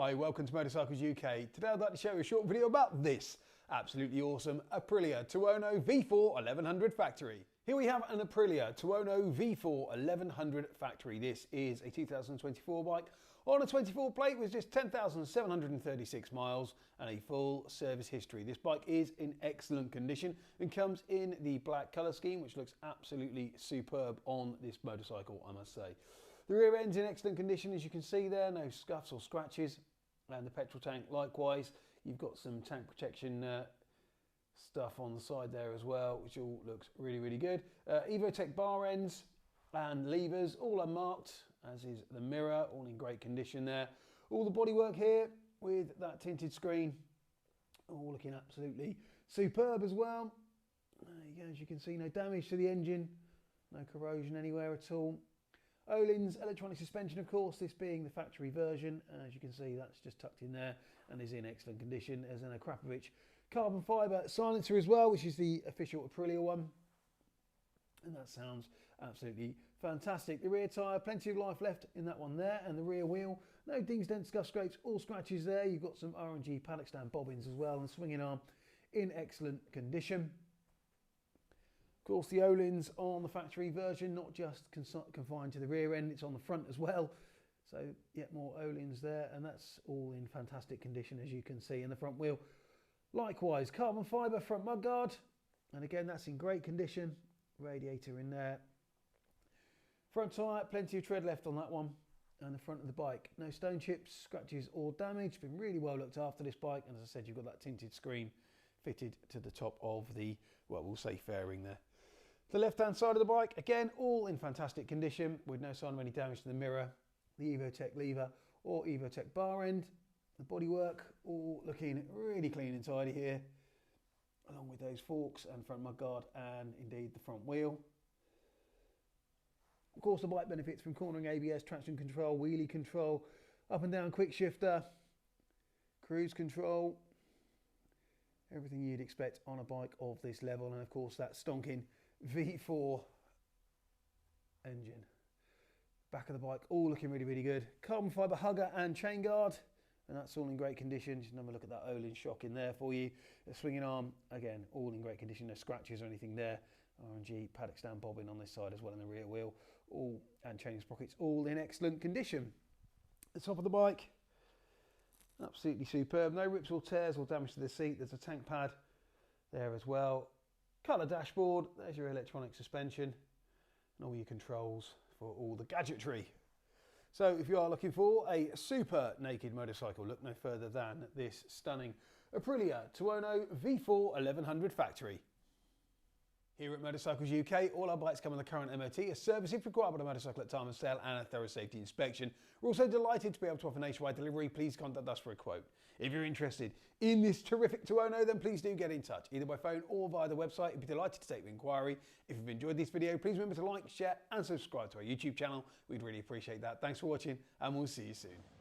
Hi, welcome to Motorcycles UK. Today I'd like to show you a short video about this absolutely awesome Aprilia Tuono V4 1100 Factory. Here we have an Aprilia Tuono V4 1100 Factory. This is a 2024 bike on a 24 plate with just 10,736 miles and a full service history. This bike is in excellent condition and comes in the black colour scheme, which looks absolutely superb on this motorcycle, I must say. The rear end's in excellent condition, as you can see there, no scuffs or scratches, and the petrol tank likewise. You've got some tank protection stuff on the side there as well, which all looks really good. Evotech bar ends and levers, all unmarked, as is the mirror, all in great condition there. All the bodywork here with that tinted screen, all looking absolutely superb as well. There you go, as you can see, no damage to the engine, no corrosion anywhere at all. Öhlins electronic suspension, of course, this being the factory version. As you can see, that's just tucked in there and is in excellent condition. There's an Akrapovič carbon fibre silencer as well, which is the official Aprilia one. And that sounds absolutely fantastic. The rear tyre, plenty of life left in that one there, and the rear wheel, no dings, dents, scuff, scrapes, or scratches there. You've got some R&G Paddock stand bobbins as well, and the swinging arm in excellent condition. Of course, the Öhlins on the factory version, not just confined to the rear end, it's on the front as well. So yet more Öhlins there, and that's all in fantastic condition, as you can see in the front wheel. Likewise, carbon fibre front mudguard, and again, that's in great condition. Radiator in there. Front tyre, plenty of tread left on that one, and the front of the bike. No stone chips, scratches or damage. Been really well looked after, this bike, and as I said, you've got that tinted screen fitted to the top of the, well, we'll say fairing there. The left-hand side of the bike, again, all in fantastic condition with no sign of any damage to the mirror, the Evotech lever or Evotech bar end. The bodywork all looking really clean and tidy here, along with those forks and front mudguard and indeed the front wheel. Of course, the bike benefits from cornering ABS, traction control, wheelie control, up and down quick shifter, cruise control, everything you'd expect on a bike of this level, and of course that stonking V4 engine. Back of the bike all looking really good. Carbon fibre hugger and chain guard, and that's all in great condition. Just another look at that Öhlins shock in there for you. The swinging arm, again, all in great condition. No scratches or anything there. R&G Paddock stand bobbin on this side as well, in the rear wheel, all, and chain sprockets all in excellent condition. The top of the bike, absolutely superb. No rips or tears or damage to the seat. There's a tank pad there as well. Colour dashboard, there's your electronic suspension and all your controls for all the gadgetry. So if you are looking for a super naked motorcycle, look no further than this stunning Aprilia Tuono V4 1100 Factory. Here at Motorcycles UK, all our bikes come with a current MOT, a service if required by the motorcycle at time of sale, and a thorough safety inspection. We're also delighted to be able to offer nationwide delivery. Please contact us for a quote. If you're interested in this terrific Tuono, then please do get in touch, either by phone or via the website. We'd be delighted to take the inquiry. If you've enjoyed this video, please remember to like, share and subscribe to our YouTube channel. We'd really appreciate that. Thanks for watching, and we'll see you soon.